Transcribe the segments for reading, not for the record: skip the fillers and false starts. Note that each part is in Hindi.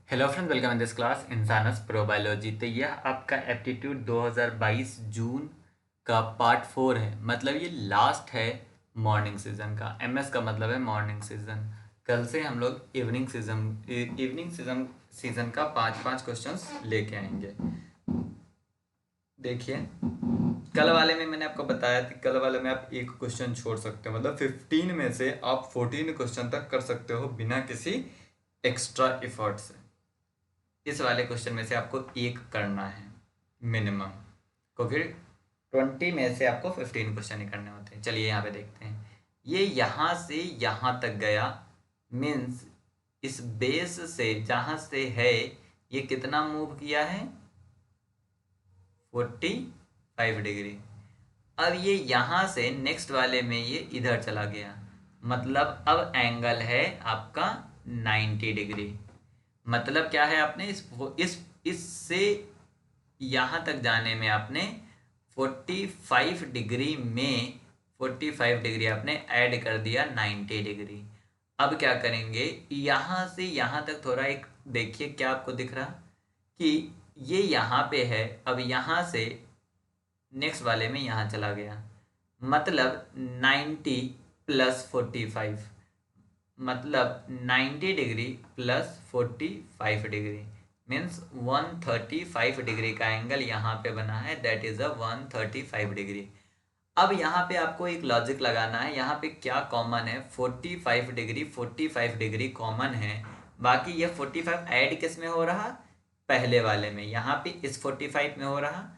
Hello friends, welcome in this class इंसानस प्रोबायोलॉजी। तो यह आपका एप्टीट्यूड 2022 जून का पार्ट 4 है। मतलब ये लास्ट है मॉर्निंग सीजन का। एमएस का मतलब है मॉर्निंग सीजन। कल से हम लोग इवनिंग सीजन का पाँच पाँच क्वेश्चंस लेके आएंगे। देखिए, कल वाले में मैंने आपको बताया कि कल वाले में आप एक क्वेश्चन छोड़ सकते हो। मतलब 15 में से आप 14 क्वेश्चन तक कर सकते हो बिना किसी एक्स्ट्रा एफर्ट से। इस वाले क्वेश्चन में से आपको एक करना है मिनिमम, क्योंकि 20 में से आपको 15 क्वेश्चन ही करने होते हैं। चलिए यहाँ पे देखते हैं। ये यहाँ से यहाँ तक गया, मीन्स इस बेस से जहाँ से है ये कितना मूव किया है, 45 डिग्री। अब ये यहाँ से नेक्स्ट वाले में ये इधर चला गया, मतलब अब एंगल है आपका 90 डिग्री। मतलब क्या है, आपने इससे यहाँ तक जाने में आपने 45 डिग्री में 45 डिग्री आपने ऐड कर दिया 90 डिग्री। अब क्या करेंगे, यहाँ से यहाँ तक थोड़ा एक देखिए, क्या आपको दिख रहा कि ये यहाँ पे है। अब यहाँ से नेक्स्ट वाले में यहाँ चला गया, मतलब 90 प्लस 45, मतलब 90 degree plus 45 degree means 135 degree का एंगल यहाँ पे बना है। That is a 135 degree. अब यहाँ पे आपको एक लॉजिक लगाना है। यहाँ पे क्या कॉमन है, 45 डिग्री 45 डिग्री कॉमन है। बाकी ये 45 ऐड किस में हो रहा, पहले वाले में। यहाँ पे इस 45 में हो रहा,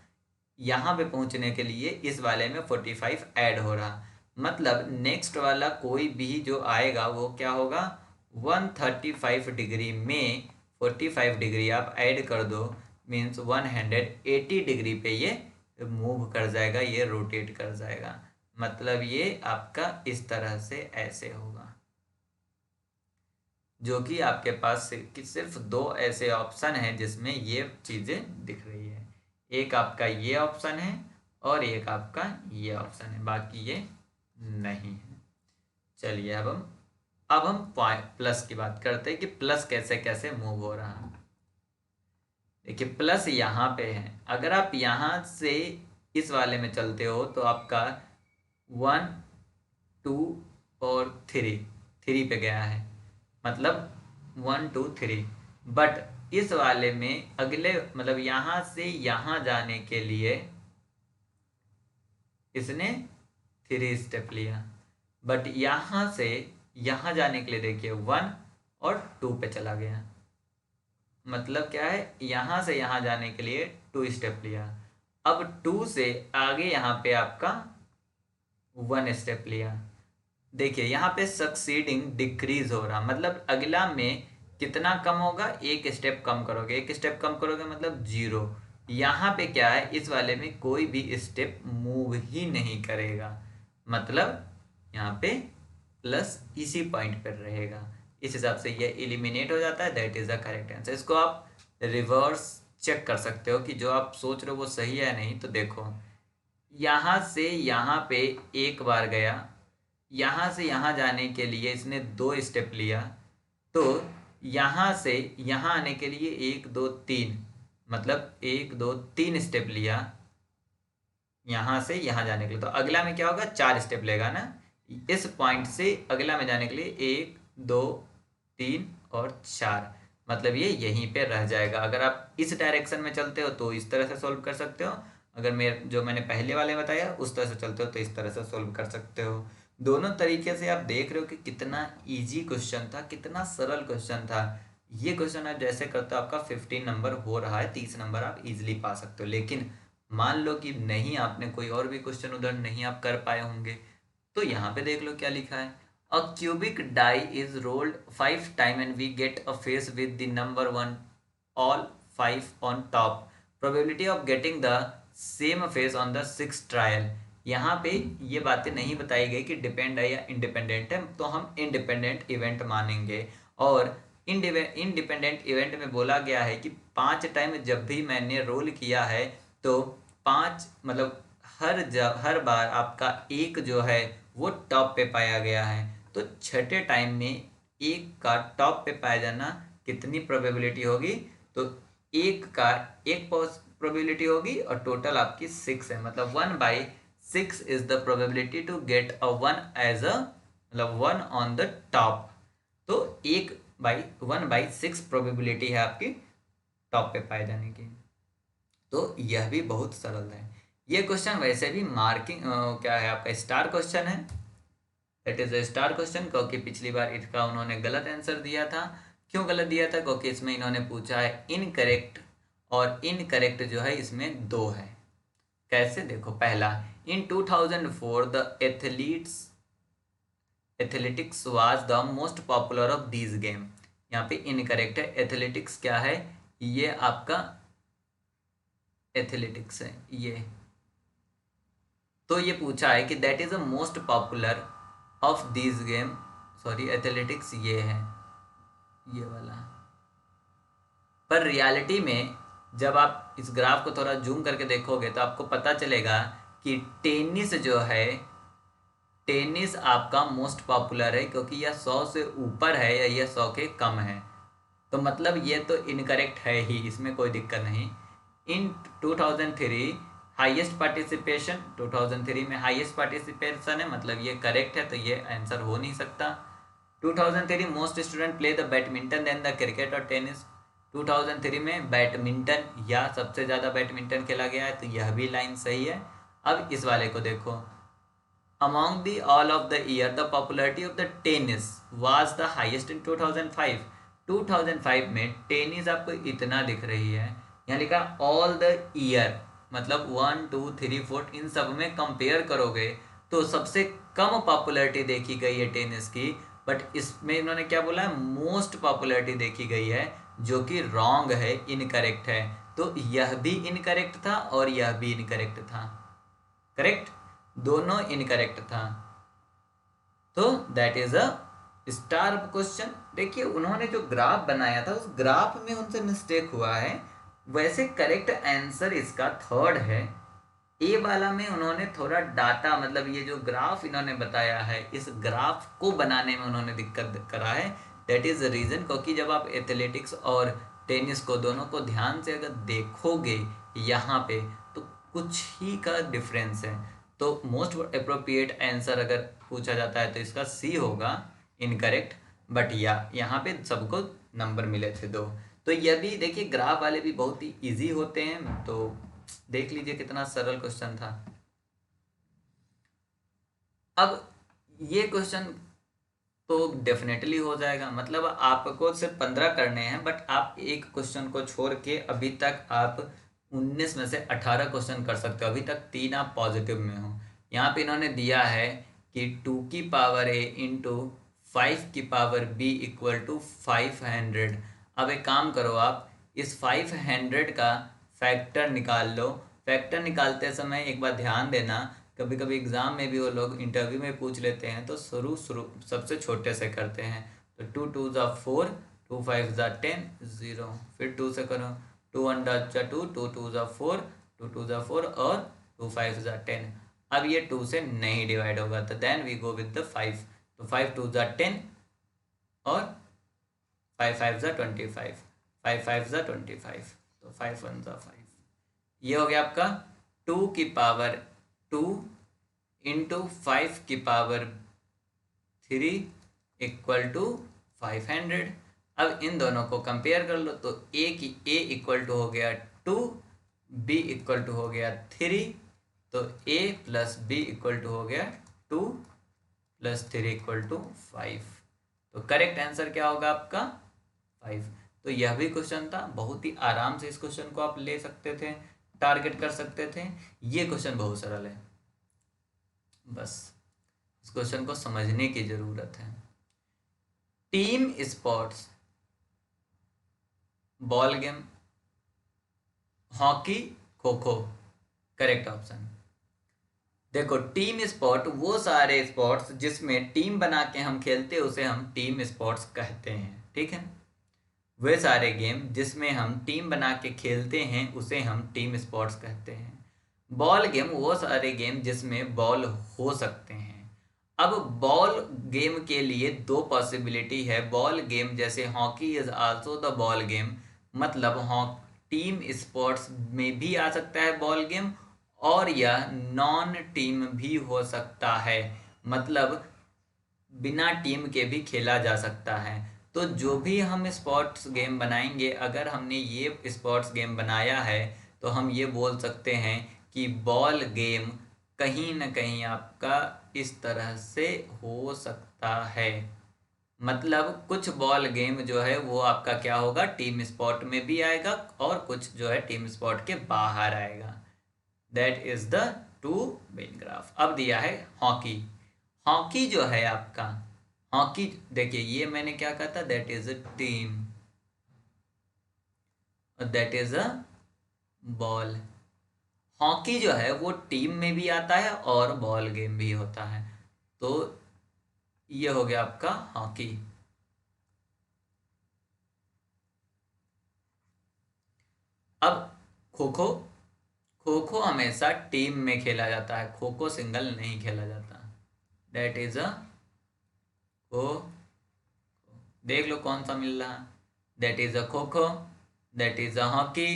यहाँ पे पहुँचने के लिए इस वाले में 45 ऐड हो रहा। मतलब नेक्स्ट वाला कोई भी जो आएगा वो क्या होगा, 135 डिग्री में 45 डिग्री आप ऐड कर दो, मीन्स 180 डिग्री पे ये मूव कर जाएगा, ये रोटेट कर जाएगा। मतलब ये आपका इस तरह से ऐसे होगा, जो कि आपके पास सिर्फ दो ऐसे ऑप्शन हैं जिसमें ये चीज़ें दिख रही है। एक आपका ये ऑप्शन है और एक आपका ये ऑप्शन है, बाकी ये नहीं है। चलिए अब हम प्लस की बात करते हैं कि प्लस कैसे कैसे मूव हो रहा है। देखिए, प्लस यहाँ पे है। अगर आप यहाँ से इस वाले में चलते हो तो आपका 1 2 और 3 पे गया है, मतलब 1 2 3। बट इस वाले में अगले, मतलब यहाँ से यहाँ जाने के लिए इसने 3 स्टेप लिया। बट यहाँ से यहाँ जाने के लिए देखिए 1 और 2 पे चला गया। मतलब क्या है, यहाँ से यहाँ जाने के लिए 2 स्टेप लिया। अब 2 से आगे यहाँ पे आपका 1 स्टेप लिया। देखिए यहाँ पे सक्सीडिंग डिक्रीज हो रहा, मतलब अगला में कितना कम होगा, एक स्टेप कम करोगे, एक स्टेप कम करोगे मतलब 0। यहाँ पे क्या है, इस वाले में कोई भी स्टेप मूव ही नहीं करेगा, मतलब यहाँ पे प्लस इसी पॉइंट पर रहेगा। इस हिसाब से ये एलिमिनेट हो जाता है। That is the correct answer. इसको आप रिवर्स चेक कर सकते हो कि जो आप सोच रहे हो वो सही है या नहीं। तो देखो, यहाँ से यहाँ पे एक बार गया, यहाँ से यहाँ जाने के लिए इसने 2 स्टेप लिया, तो यहाँ से यहाँ आने के लिए 1 2 3, मतलब 1 2 3 स्टेप लिया यहाँ से यहाँ जाने के लिए। तो अगला में क्या होगा, 4 स्टेप लेगा ना। इस पॉइंट से अगला में जाने के लिए 1 2 3 और 4, मतलब ये यहीं पे रह जाएगा। अगर आप इस डायरेक्शन में चलते हो तो इस तरह से सोल्व कर सकते हो, अगर जो मैंने पहले वाले बताया उस तरह से चलते हो तो इस तरह से सोल्व कर सकते हो। दोनों तरीके से आप देख रहे हो कि कितना इजी क्वेश्चन था, कितना सरल क्वेश्चन था। ये क्वेश्चन आप जैसे करते हो आपका 15 नंबर हो रहा है, 30 नंबर आप इजीली पा सकते हो। लेकिन मान लो कि नहीं, आपने कोई और भी क्वेश्चन उधर नहीं आप कर पाए होंगे, तो यहाँ पे देख लो क्या लिखा है। A cubic die is rolled 5 time and we get a face with the number 1 all 5 on top. Probability of getting the same face on the 6th trial. यहाँ पे ये बातें नहीं बताई गई कि डिपेंड है या इंडिपेंडेंट है, तो हम इंडिपेंडेंट इवेंट मानेंगे। और इंडिपेंडेंट इवेंट में बोला गया है कि 5 टाइम जब भी मैंने रोल किया है तो 5, मतलब हर बार आपका एक जो है वो टॉप पे पाया गया है। तो छठे टाइम में एक का टॉप पे पाया जाना कितनी प्रोबेबिलिटी होगी, तो एक का एक प्रोबेबिलिटी होगी और टोटल आपकी 6 है, मतलब 1/6 is the probability to get a 1 as a, मतलब 1 ऑन द टॉप। तो 1/6 प्रोबेबिलिटी है आपकी टॉप पे पाए जाने की। तो यह भी बहुत सरल है। ये क्वेश्चन वैसे भी मार्किंग क्या है आपका, स्टार क्वेश्चन है। It is a star question, क्योंकि पिछली बार इसका उन्होंने गलत आंसर दिया था। क्यों गलत दिया था? क्योंकि इसमें इन्होंने पूछा है इनकरेक्ट, और इनकरेक्ट जो है इसमें 2 है। कैसे? देखो, पहला, इन 2004 the athletics was the most popular of these game. यहाँ पे इनकरेक्ट है। एथलेटिक्स क्या है? ये आपका एथलेटिक्स है ये। तो ये पूछा है कि that is the most popular of these game, sorry athletics ये है, ये वाला। पर रियलिटी में जब आप इस ग्राफ को थोड़ा जूम करके देखोगे तो आपको पता चलेगा कि टेनिस जो है, टेनिस आपका मोस्ट पॉपुलर है, क्योंकि यह 100 से ऊपर है या यह 100 के कम है। तो मतलब ये तो इनकरेक्ट है ही, इसमें कोई दिक्कत नहीं। इन 2003 हाईएस्ट पार्टिसिपेशन, 2003 में हाईएस्ट पार्टिसिपेशन है, मतलब ये करेक्ट है, तो ये आंसर हो नहीं सकता। 2003 most student play the badminton then the cricket और टेनिस। 2003 में बैडमिंटन या सबसे ज़्यादा बैडमिंटन खेला गया है, तो यह भी लाइन सही है। अब इस वाले को देखो, among the all of the year the popularity of the tennis was the highest in 2005। 2005 में टेनिस आपको इतना दिख रही है, यहाँ लिखा ऑल द ईयर, मतलब 1 2 3 4 इन सब में कंपेयर करोगे तो सबसे कम पॉपुलैरिटी देखी गई है टेनिस की। बट इसमें इन्होंने क्या बोला है? मोस्ट पॉपुलैरिटी देखी गई है, जो कि रॉन्ग है, इनकरेक्ट है। तो यह भी इनकरेक्ट था और यह भी इनकरेक्ट था। करेक्ट, दोनों इनकरेक्ट था। तो that is a star question. देखिए, उन्होंने जो ग्राफ बनाया था उस ग्राफ में उनसे मिस्टेक हुआ है। वैसे करेक्ट आंसर इसका 3rd है। ए वाला में उन्होंने थोड़ा डाटा, मतलब ये जो ग्राफ इन्होंने बताया है, इस ग्राफ को बनाने में उन्होंने दिक्कत करा है। दैट इज द रीजन, क्योंकि जब आप एथलेटिक्स और टेनिस को दोनों को ध्यान से अगर देखोगे यहाँ पे, तो कुछ ही का डिफरेंस है। तो मोस्ट अप्रोप्रिएट आंसर अगर पूछा जाता है तो इसका सी होगा, इनकरेक्ट। बट यहाँ पे सबको नंबर मिले थे 2। तो यह भी देखिए, ग्राफ वाले भी बहुत ही इजी होते हैं। तो देख लीजिए कितना सरल क्वेश्चन था। अब ये क्वेश्चन तो डेफिनेटली हो जाएगा, मतलब आपको सिर्फ 15 करने हैं, बट आप एक क्वेश्चन को छोड़ के अभी तक आप 19 में से 18 क्वेश्चन कर सकते हो। अभी तक 3 आप पॉजिटिव में हो। यहाँ पे इन्होंने दिया है कि 2 की पावर a इंटू 5 की पावर b इक्वल टू 500। अब एक काम करो, आप इस 500 का फैक्टर निकाल लो। फैक्टर निकालते समय एक बार ध्यान देना, कभी कभी एग्जाम में भी वो लोग इंटरव्यू में पूछ लेते हैं, तो शुरू सबसे छोटे से करते हैं। तो 2 2 ज़ा 4, 2 5 ज़ा 10, 0, फिर 2 से करो, 2 1 ज़ा 2, 2 2 ज़ा 4, 2 2 ज़ा 4 और 2 5 ज़ा 10। अब ये 2 से नहीं डिवाइड होगा, तो then we go with the 5। तो 5 2 ज़ा 10 और 5 5 ज़ा 25, 5 5 ज़ा 25, तो 5 1 ज़ा 5। ये हो गया आपका 2 की पावर 2 इंटू 5 की पावर 3 इक्वल टू 500। अब इन दोनों को कंपेयर कर लो, तो a इक्वल टू हो गया 2, b इक्वल टू हो गया 3, तो a plus b equal to हो गया 2 प्लस 3 इक्वल टू 5। तो करेक्ट आंसर क्या होगा आपका? 5। तो यह भी क्वेश्चन था, बहुत ही आराम से इस क्वेश्चन को आप ले सकते थे, टारगेट कर सकते थे। ये क्वेश्चन बहुत सरल है, बस इस क्वेश्चन को समझने की जरूरत है। Team sports, ball game, hockey, kho kho. Correct option. देखो, टीम स्पोर्ट वो सारे स्पोर्ट्स जिसमें टीम बना के हम खेलते हैं उसे हम टीम स्पोर्ट्स कहते हैं, ठीक है। वे सारे गेम जिसमें हम टीम बना के खेलते हैं उसे हम टीम स्पोर्ट्स कहते हैं। बॉल गेम वो सारे गेम जिसमें बॉल हो सकते हैं। अब बॉल गेम के लिए दो पॉसिबिलिटी है। बॉल गेम जैसे hockey is also the ball game, मतलब टीम स्पोर्ट्स में भी आ सकता है बॉल गेम, और यह नॉन टीम भी हो सकता है, मतलब बिना टीम के भी खेला जा सकता है। तो जो भी हम स्पोर्ट्स गेम बनाएंगे, अगर हमने ये स्पोर्ट्स गेम बनाया है तो हम ये बोल सकते हैं कि बॉल गेम कहीं ना कहीं आपका इस तरह से हो सकता है। मतलब कुछ बॉल गेम जो है वो आपका क्या होगा, टीम स्पोर्ट में भी आएगा और कुछ जो है टीम स्पोर्ट के बाहर आएगा। That is the two main graph. अब दिया है हॉकी। हॉकी जो है आपका, हॉकी देखिए ये मैंने क्या कहा था, that is a team, that is a ball. Hockey जो है वो टीम में भी आता है और बॉल गेम भी होता है। तो ये हो गया आपका हॉकी। अब खो खो, खो खो हमेशा टीम में खेला जाता है, खो खो सिंगल नहीं खेला जाता। दैट इज अ खो, देख लो कौन सा मिल रहा है। That is a kho kho, that is a hockey,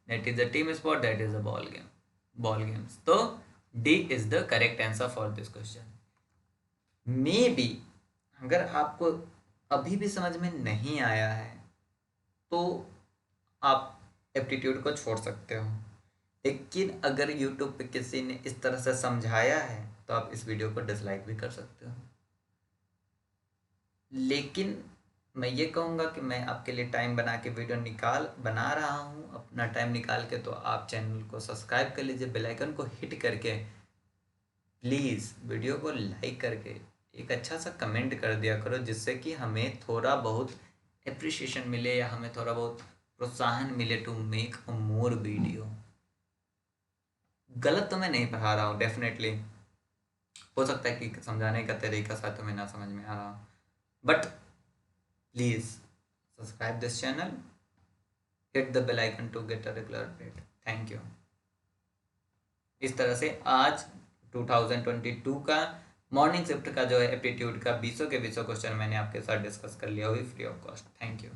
that is a team sport, that is a ball game, ball games. तो D is the correct answer for this question. Maybe अगर आपको अभी भी समझ में नहीं आया है तो आप एप्टीट्यूड को छोड़ सकते हो, लेकिन अगर यूट्यूब पे किसी ने इस तरह से समझाया है तो आप इस वीडियो को डिसलाइक भी कर सकते हो। लेकिन मैं ये कहूँगा कि मैं आपके लिए टाइम बना के वीडियो बना रहा हूँ, अपना टाइम निकाल के, तो आप चैनल को सब्सक्राइब कर लीजिए, बेल आइकन को हिट करके प्लीज़ वीडियो को लाइक करके एक अच्छा सा कमेंट कर दिया करो, जिससे कि हमें थोड़ा बहुत एप्रिसिएशन मिले या हमें थोड़ा बहुत प्रोत्साहन मिले to make a more video. गलत तो मैं नहीं पढ़ा रहा हूँ, डेफिनेटली हो सकता है कि समझाने का तरीका शायद तुम्हें ना समझ में आ रहा हो, but please subscribe this channel, hit the bell icon to get a regular update. Thank you. इस तरह से आज 2022 का मॉर्निंग शिफ्ट का जो है एप्टीट्यूड का 20 के 20 क्वेश्चन मैंने आपके साथ डिस्कस कर लिया हुई free of cost. Thank you.